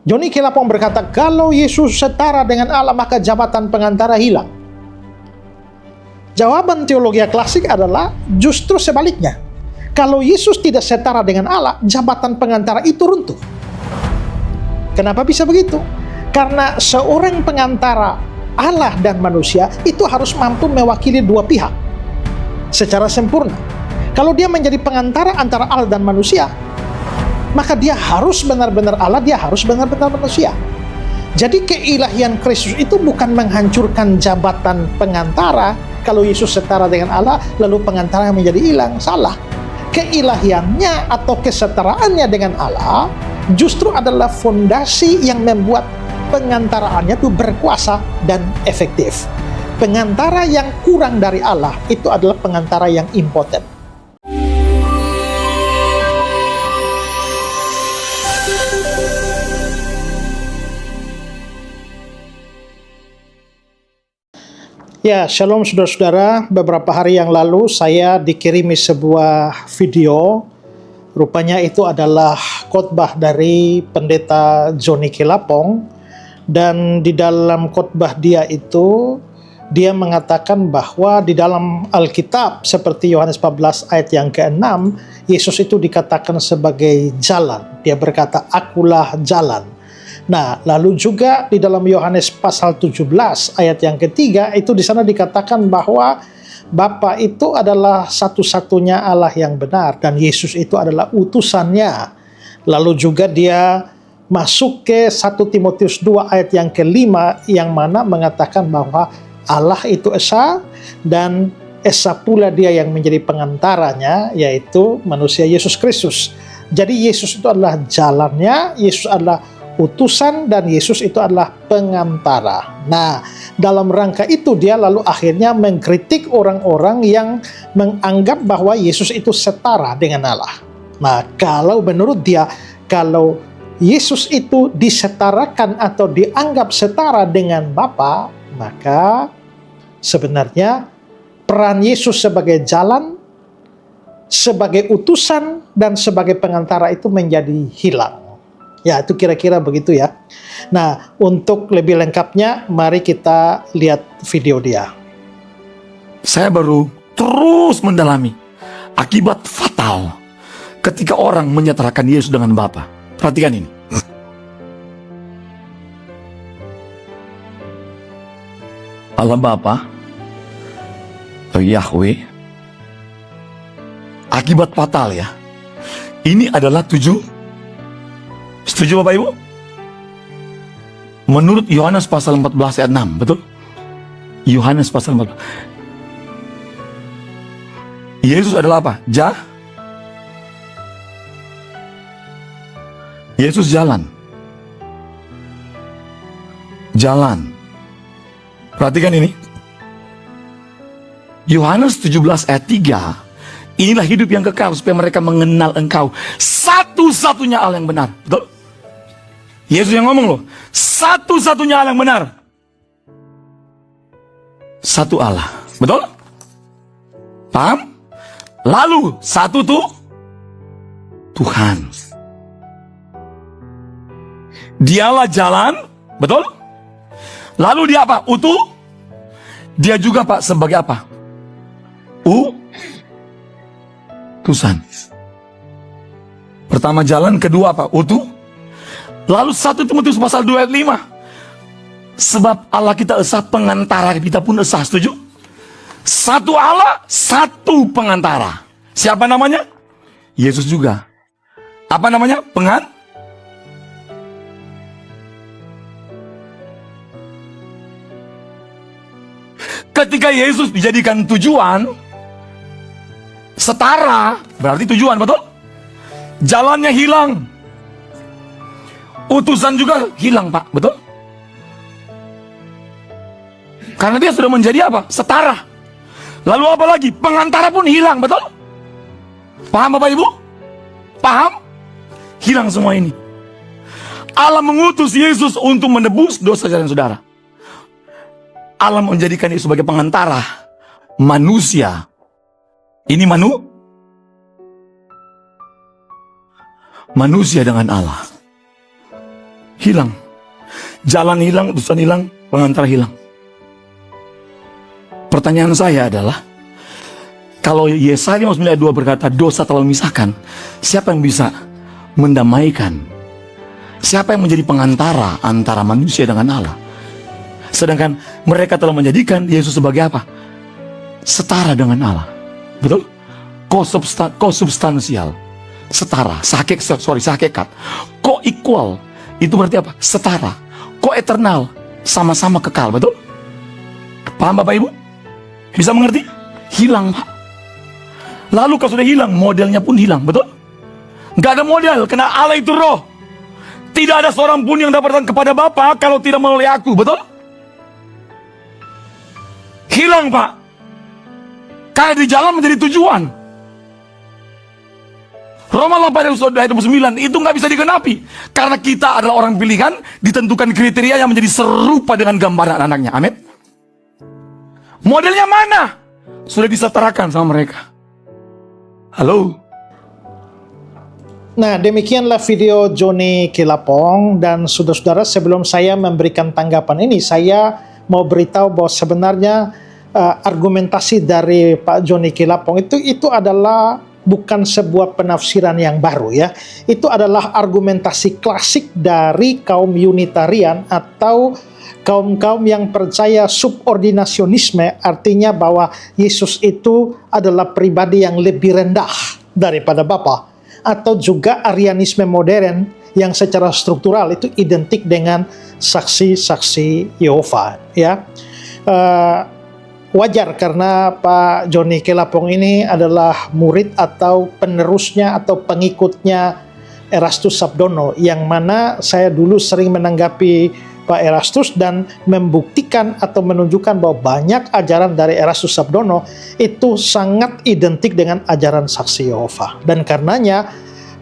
Johnny Kelapong berkata, kalau Yesus setara dengan Allah, maka jabatan pengantara hilang. Jawaban teologi klasik adalah justru sebaliknya. Kalau Yesus tidak setara dengan Allah, jabatan pengantara itu runtuh. Kenapa bisa begitu? Karena seorang pengantara Allah dan manusia itu harus mampu mewakili dua pihak secara sempurna. Kalau dia menjadi pengantara antara Allah dan manusia, maka dia harus benar-benar Allah, dia harus benar-benar manusia. Jadi keilahian Kristus itu bukan menghancurkan jabatan pengantara. Kalau Yesus setara dengan Allah, lalu pengantara yang menjadi hilang. Salah. Keilahiannya atau kesetaraannya dengan Allah justru adalah fondasi yang membuat pengantaraannya itu berkuasa dan efektif. Pengantara yang kurang dari Allah itu adalah pengantara yang impoten. Ya, shalom saudara-saudara. Beberapa hari yang lalu saya dikirimi sebuah video. Rupanya itu adalah khotbah dari pendeta Johnny Kelapong. Dan di dalam khotbah dia itu, dia mengatakan bahwa di dalam Alkitab seperti Yohanes 14 ayat yang ke-6, Yesus itu dikatakan sebagai jalan. Dia berkata, akulah jalan. Nah, lalu juga di dalam Yohanes pasal 17 ayat yang ketiga, itu di sana dikatakan bahwa Bapa itu adalah satu-satunya Allah yang benar dan Yesus itu adalah utusannya. Lalu juga dia masuk ke 1 Timotius 2 ayat yang kelima, yang mana mengatakan bahwa Allah itu esa dan esa pula dia yang menjadi pengantaranya, yaitu manusia Yesus Kristus. Jadi Yesus itu adalah jalannya, Yesus adalah utusan, dan Yesus itu adalah pengantara. Nah, dalam rangka itu dia lalu akhirnya mengkritik orang-orang yang menganggap bahwa Yesus itu setara dengan Allah. Nah, kalau menurut dia, kalau Yesus itu disetarakan atau dianggap setara dengan Bapa, maka sebenarnya peran Yesus sebagai jalan, sebagai utusan, dan sebagai pengantara itu menjadi hilang. Ya, itu kira-kira begitu ya. Nah, untuk lebih lengkapnya, mari kita lihat video dia. Saya baru terus mendalami akibat fatal ketika orang menyetarakan Yesus dengan Bapa. Perhatikan ini. Allah Bapa atau Yahweh, akibat fatal ya. Ini adalah setuju Bapak Ibu? Menurut Yohanes pasal 14 ayat 6, betul? Yohanes pasal 14. Yesus adalah apa? Yesus jalan. Jalan. Perhatikan ini. Yohanes 17 ayat 3. Inilah hidup yang kekal supaya mereka mengenal Engkau, satu-satunya Allah yang benar. Betul? Yesus yang ngomong loh, satu-satunya Allah yang benar. Satu Allah. Betul? Paham? Lalu satu Tuhan. Dialah jalan. Betul? Lalu dia apa? Utuh. Dia juga Pak sebagai apa? Utusan. Pertama jalan, kedua apa? Utuh. Lalu 1 Timotius pasal 2 ayat 5. Sebab Allah kita esa, pengantara kita pun esa. Setuju? Satu Allah, satu pengantara. Siapa namanya? Yesus juga. Apa namanya? Ketika Yesus dijadikan tujuan, setara, berarti tujuan, betul? Jalannya hilang. Utusan juga hilang, Pak, betul? Karena dia sudah menjadi apa? Setara. Lalu apa lagi? Pengantara pun hilang, betul? Paham Bapak Ibu? Paham? Hilang semua ini. Allah mengutus Yesus untuk menebus dosa saudara. Allah menjadikan Yesus sebagai pengantara manusia. Ini manusia dengan Allah. hilang. Jalan hilang, utusan hilang, pengantar hilang. Pertanyaan saya adalah, kalau Yesaya 59 ayat 2 berkata dosa telah memisahkan, siapa yang bisa mendamaikan? Siapa yang menjadi pengantara antara manusia dengan Allah? Sedangkan mereka telah menjadikan Yesus sebagai apa? Setara dengan Allah. Betul? Kosubstansial. Setara, sehakikat. Ko-equal, itu berarti apa? Setara. Ko-eternal, sama-sama kekal, betul? Paham Bapak Ibu? Bisa mengerti? Hilang, Pak. Lalu kalau sudah hilang, modelnya pun hilang, betul? Gak ada model, karena Allah itu roh. Tidak ada seorang pun yang dapat datang kepada Bapa kalau tidak melalui aku, betul? Hilang, Pak. Karena di jalan menjadi tujuan. Roma 8 ayat 29 itu nggak bisa digenapi karena kita adalah orang pilihan, ditentukan kriteria yang menjadi serupa dengan gambaran anaknya. Amin. Modelnya mana? Sudah disetarakan sama mereka. Halo. Nah, demikianlah video Johnny Kilapong. Dan saudara-saudara, sebelum saya memberikan tanggapan ini, saya mau beritahu bahwa sebenarnya argumentasi dari Pak Johnny Kilapong itu adalah bukan sebuah penafsiran yang baru ya. Itu adalah argumentasi klasik dari kaum Unitarian atau kaum-kaum yang percaya subordinasionisme, artinya bahwa Yesus itu adalah pribadi yang lebih rendah daripada Bapa, atau juga Arianisme modern yang secara struktural itu identik dengan saksi-saksi Yehova ya. Wajar karena Pak Johnny Kilapong ini adalah murid atau penerusnya atau pengikutnya Erastus Sabdono, yang mana saya dulu sering menanggapi Pak Erastus dan membuktikan atau menunjukkan bahwa banyak ajaran dari Erastus Sabdono itu sangat identik dengan ajaran saksi Yehova. Dan karenanya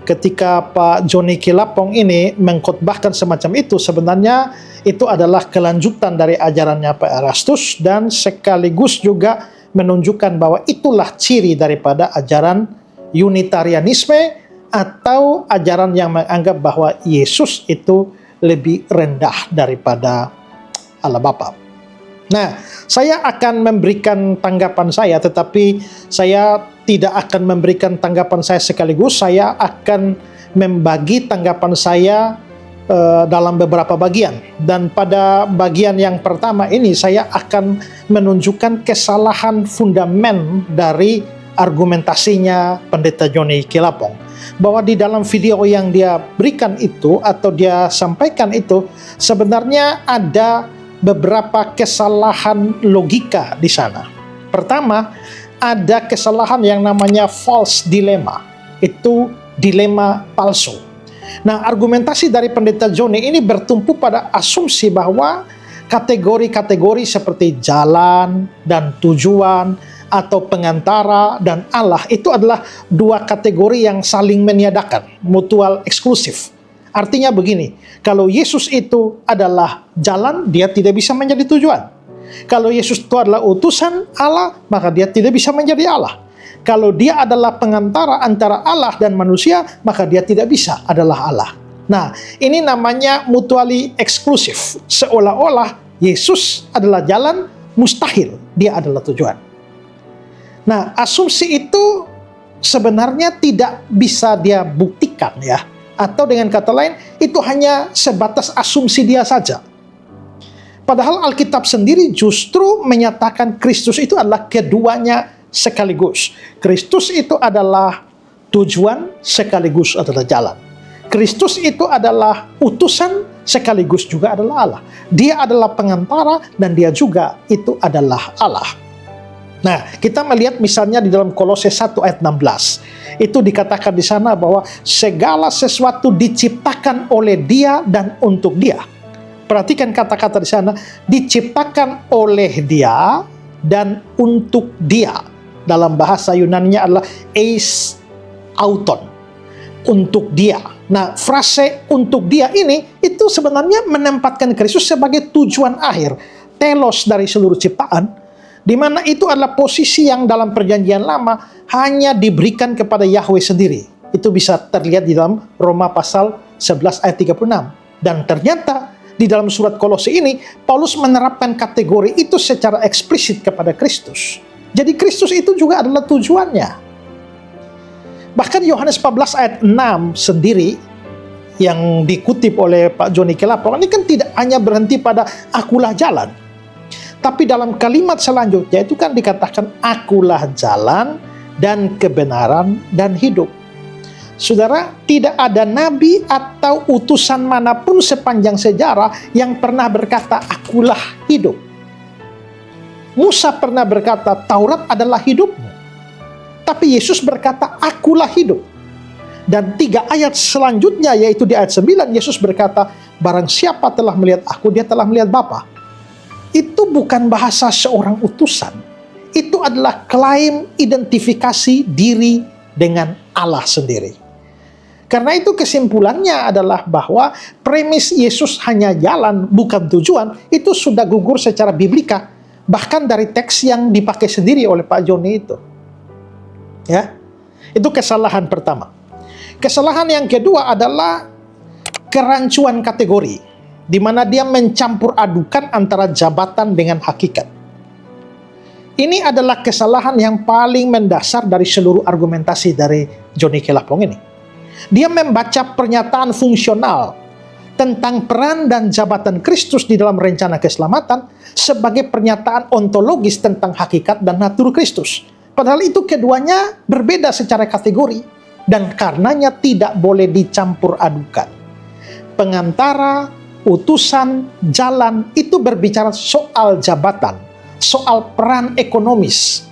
ketika Pak Johnny Kilapong ini mengkhotbahkan semacam itu, sebenarnya itu adalah kelanjutan dari ajarannya Pak Erastus dan sekaligus juga menunjukkan bahwa itulah ciri daripada ajaran Unitarianisme atau ajaran yang menganggap bahwa Yesus itu lebih rendah daripada Allah Bapa. Nah, saya akan memberikan tanggapan saya, tetapi saya tidak akan memberikan tanggapan saya sekaligus. Saya akan membagi tanggapan saya dalam beberapa bagian. Dan pada bagian yang pertama ini saya akan menunjukkan kesalahan fundamen dari argumentasinya Pendeta Johnny Kilapong, bahwa di dalam video yang dia berikan itu atau dia sampaikan itu sebenarnya ada beberapa kesalahan logika di sana. Pertama, ada kesalahan yang namanya false dilemma. Itu dilema palsu. Nah, argumentasi dari Pendeta Johnny ini bertumpu pada asumsi bahwa kategori-kategori seperti jalan dan tujuan atau pengantara dan Allah itu adalah dua kategori yang saling meniadakan, mutual eksklusif. Artinya begini, kalau Yesus itu adalah jalan, dia tidak bisa menjadi tujuan. Kalau Yesus itu adalah utusan Allah, maka dia tidak bisa menjadi Allah. Kalau dia adalah pengantara antara Allah dan manusia, maka dia tidak bisa adalah Allah. Nah, ini namanya mutually eksklusif. Seolah-olah Yesus adalah jalan, mustahil dia adalah tujuan. Nah, asumsi itu sebenarnya tidak bisa dia buktikan ya. Atau dengan kata lain, itu hanya sebatas asumsi dia saja. Padahal Alkitab sendiri justru menyatakan Kristus itu adalah keduanya sekaligus. Kristus itu adalah tujuan sekaligus adalah jalan. Kristus itu adalah utusan sekaligus juga adalah Allah. Dia adalah pengantara dan dia juga itu adalah Allah. Nah, kita melihat misalnya di dalam Kolose 1 ayat 16. Itu dikatakan di sana bahwa segala sesuatu diciptakan oleh Dia dan untuk Dia. Perhatikan kata-kata di sana, diciptakan oleh Dia dan untuk Dia. Dalam bahasa Yunaninya adalah eis auton, untuk Dia. Nah, frase untuk Dia ini itu sebenarnya menempatkan Kristus sebagai tujuan akhir, telos dari seluruh ciptaan, di mana itu adalah posisi yang dalam perjanjian lama hanya diberikan kepada Yahweh sendiri. Itu bisa terlihat di dalam Roma pasal 11 ayat 36. Dan ternyata di dalam surat Kolose ini, Paulus menerapkan kategori itu secara eksplisit kepada Kristus. Jadi Kristus itu juga adalah tujuannya. Bahkan Yohanes 14 ayat 6 sendiri, yang dikutip oleh Pak Joni Kelapong, ini kan tidak hanya berhenti pada akulah jalan. Tapi dalam kalimat selanjutnya itu kan dikatakan akulah jalan dan kebenaran dan hidup. Saudara, tidak ada nabi atau utusan manapun sepanjang sejarah yang pernah berkata, akulah hidup. Musa pernah berkata, Taurat adalah hidupmu. Tapi Yesus berkata, akulah hidup. Dan 3 ayat selanjutnya, yaitu di ayat 9, Yesus berkata, barang siapa telah melihat aku, dia telah melihat Bapa. Itu bukan bahasa seorang utusan. Itu adalah klaim identifikasi diri dengan Allah sendiri. Karena itu kesimpulannya adalah bahwa premis Yesus hanya jalan bukan tujuan itu sudah gugur secara biblika, bahkan dari teks yang dipakai sendiri oleh Pak Joni itu. Ya. Itu kesalahan pertama. Kesalahan yang kedua adalah kerancuan kategori, di mana dia mencampur adukan antara jabatan dengan hakikat. Ini adalah kesalahan yang paling mendasar dari seluruh argumentasi dari Joni Kelapong ini. Dia membaca pernyataan fungsional tentang peran dan jabatan Kristus di dalam rencana keselamatan sebagai pernyataan ontologis tentang hakikat dan natur Kristus. Padahal itu keduanya berbeda secara kategori dan karenanya tidak boleh dicampur adukan. Pengantara, utusan, jalan itu berbicara soal jabatan, soal peran ekonomis,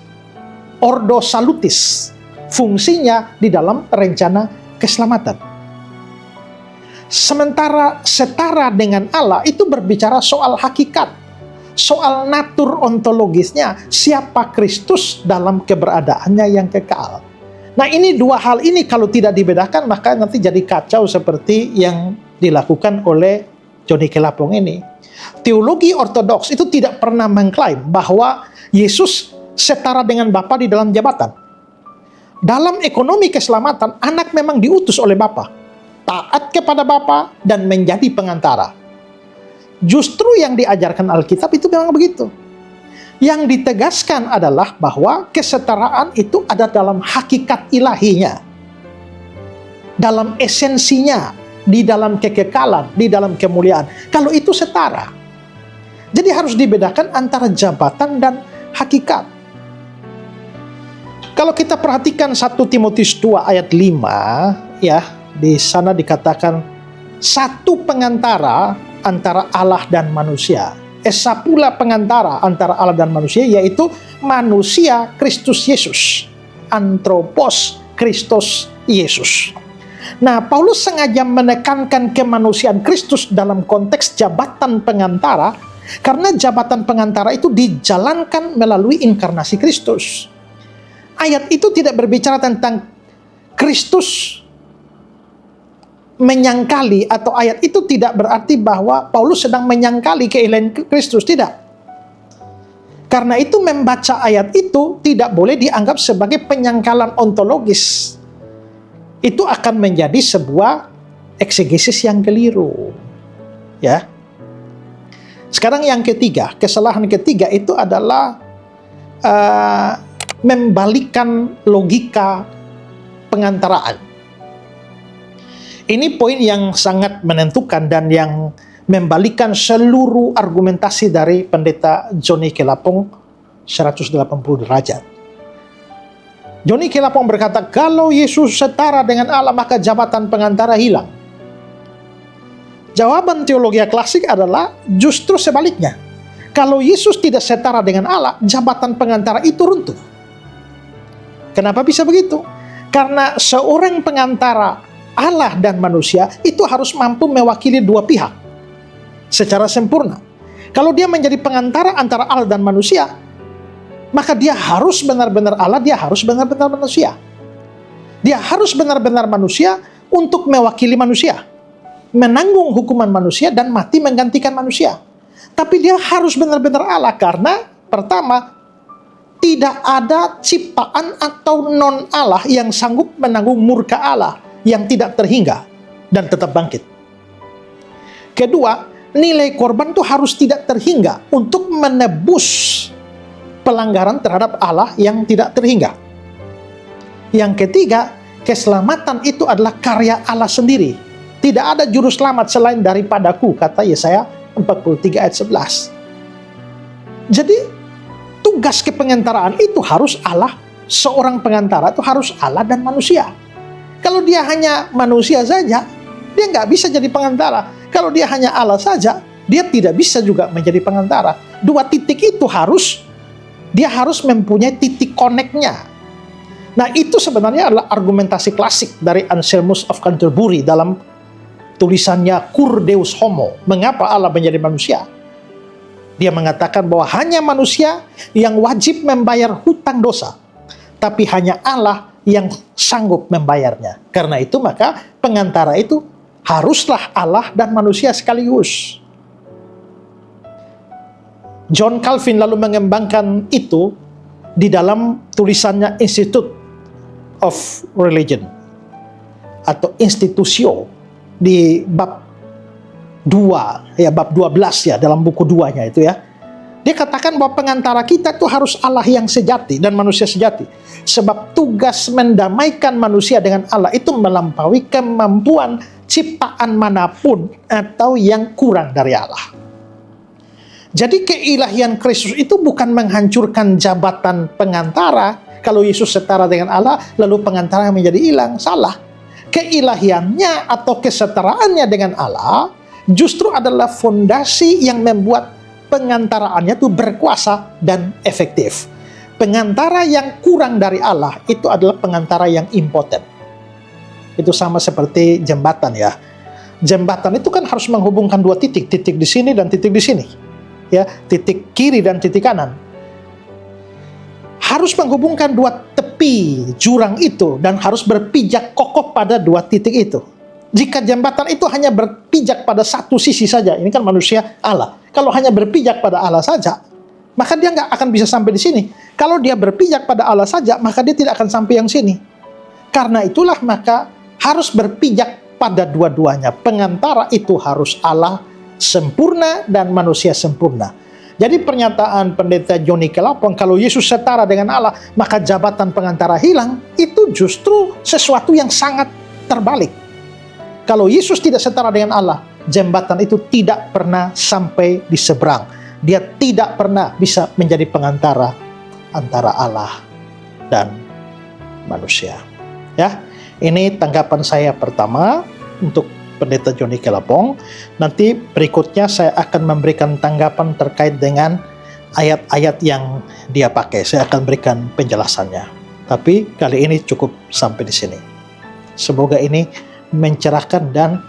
ordo salutis, fungsinya di dalam rencana keselamatan. Sementara setara dengan Allah itu berbicara soal hakikat, soal natur ontologisnya, siapa Kristus dalam keberadaannya yang kekal. Nah, ini dua hal ini kalau tidak dibedakan maka nanti jadi kacau seperti yang dilakukan oleh Joni Kelapong ini. Teologi ortodoks itu tidak pernah mengklaim bahwa Yesus setara dengan Bapa di dalam jabatan. Dalam ekonomi keselamatan, anak memang diutus oleh Bapa, taat kepada Bapa dan menjadi pengantara. Justru yang diajarkan Alkitab itu memang begitu. Yang ditegaskan adalah bahwa kesetaraan itu ada dalam hakikat ilahinya, dalam esensinya, di dalam kekekalan, di dalam kemuliaan. Kalau itu setara. Jadi harus dibedakan antara jabatan dan hakikat. Kalau kita perhatikan 1 Timotius 2 ayat 5, ya, di sana dikatakan satu pengantara antara Allah dan manusia. Esa pula pengantara antara Allah dan manusia, yaitu manusia Kristus Yesus. Anthropos Kristus Yesus. Nah, Paulus sengaja menekankan kemanusiaan Kristus dalam konteks jabatan pengantara, karena jabatan pengantara itu dijalankan melalui inkarnasi Kristus. Ayat itu tidak berbicara tentang Kristus menyangkali, atau ayat itu tidak berarti bahwa Paulus sedang menyangkali keilahian Kristus, tidak. Karena itu membaca ayat itu tidak boleh dianggap sebagai penyangkalan ontologis. Itu akan menjadi sebuah eksegesis yang keliru. Ya. Sekarang yang ketiga, kesalahan ketiga itu adalah membalikkan logika pengantaraan. Ini poin yang sangat menentukan dan yang membalikkan seluruh argumentasi dari pendeta Joni Kelapong 180 derajat. Joni Kelapong berkata, kalau Yesus setara dengan Allah, maka jabatan pengantara hilang. Jawaban teologi klasik adalah justru sebaliknya. Kalau Yesus tidak setara dengan Allah, jabatan pengantara itu runtuh. Kenapa bisa begitu? Karena seorang pengantara Allah dan manusia itu harus mampu mewakili dua pihak secara sempurna. Kalau dia menjadi pengantara antara Allah dan manusia, maka dia harus benar-benar Allah, dia harus benar-benar manusia. Dia harus benar-benar manusia untuk mewakili manusia, menanggung hukuman manusia dan mati menggantikan manusia. Tapi dia harus benar-benar Allah karena pertama, tidak ada ciptaan atau non-Allah yang sanggup menanggung murka Allah yang tidak terhingga dan tetap bangkit. Kedua, nilai korban itu harus tidak terhingga untuk menebus pelanggaran terhadap Allah yang tidak terhingga. Yang ketiga, keselamatan itu adalah karya Allah sendiri. Tidak ada juru selamat selain daripadaku, kata Yesaya 43 ayat 11. Jadi, tugas kepengantaraan itu harus Allah. Seorang pengantara itu harus Allah dan manusia. Kalau dia hanya manusia saja, dia nggak bisa jadi pengantara. Kalau dia hanya Allah saja, dia tidak bisa juga menjadi pengantara. Dua titik itu dia harus mempunyai titik connect-nya. Nah, itu sebenarnya adalah argumentasi klasik dari Anselmus of Canterbury dalam tulisannya Cur Deus Homo. Mengapa Allah menjadi manusia? Dia mengatakan bahwa hanya manusia yang wajib membayar hutang dosa, tapi hanya Allah yang sanggup membayarnya. Karena itu maka pengantara itu haruslah Allah dan manusia sekaligus. John Calvin lalu mengembangkan itu di dalam tulisannya Institute of Religion atau Institutio di bab 2, ya bab 12 ya, dalam buku 2-nya itu ya. Dia katakan bahwa pengantara kita itu harus Allah yang sejati dan manusia sejati. Sebab tugas mendamaikan manusia dengan Allah itu melampaui kemampuan ciptaan manapun atau yang kurang dari Allah. Jadi keilahian Kristus itu bukan menghancurkan jabatan pengantara. Kalau Yesus setara dengan Allah, lalu pengantara menjadi hilang. Salah. Keilahiannya atau kesetaraannya dengan Allah justru adalah fondasi yang membuat pengantaraannya itu berkuasa dan efektif. Pengantara yang kurang dari Allah itu adalah pengantara yang impoten. Itu sama seperti jembatan ya. Jembatan itu kan harus menghubungkan dua titik, titik di sini dan titik di sini. Ya, titik kiri dan titik kanan. Harus menghubungkan dua tepi jurang itu dan harus berpijak kokoh pada dua titik itu. Jika jembatan itu hanya berpijak pada satu sisi saja, ini kan manusia Allah. Kalau hanya berpijak pada Allah saja, maka dia nggak akan bisa sampai di sini. Kalau dia berpijak pada Allah saja, maka dia tidak akan sampai yang sini. Karena itulah maka harus berpijak pada dua-duanya. Pengantara itu harus Allah sempurna dan manusia sempurna. Jadi pernyataan pendeta Johnny Kelapong, kalau Yesus setara dengan Allah, maka jabatan pengantara hilang, itu justru sesuatu yang sangat terbalik. Kalau Yesus tidak setara dengan Allah, jembatan itu tidak pernah sampai di seberang. Dia tidak pernah bisa menjadi pengantara antara Allah dan manusia. Ya, ini tanggapan saya pertama untuk Pendeta Johnny Kelapong. Nanti berikutnya saya akan memberikan tanggapan terkait dengan ayat-ayat yang dia pakai. Saya akan berikan penjelasannya. Tapi kali ini cukup sampai di sini. Semoga ini mencerahkan, dan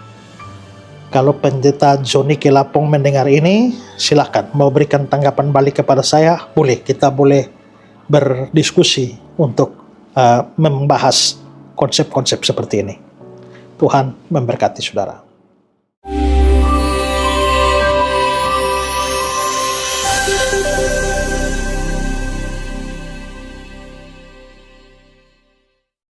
kalau Pendeta Johnny Kelapong mendengar ini, silakan mau berikan tanggapan balik kepada saya, boleh. Kita boleh berdiskusi untuk membahas konsep-konsep seperti ini. Tuhan memberkati saudara.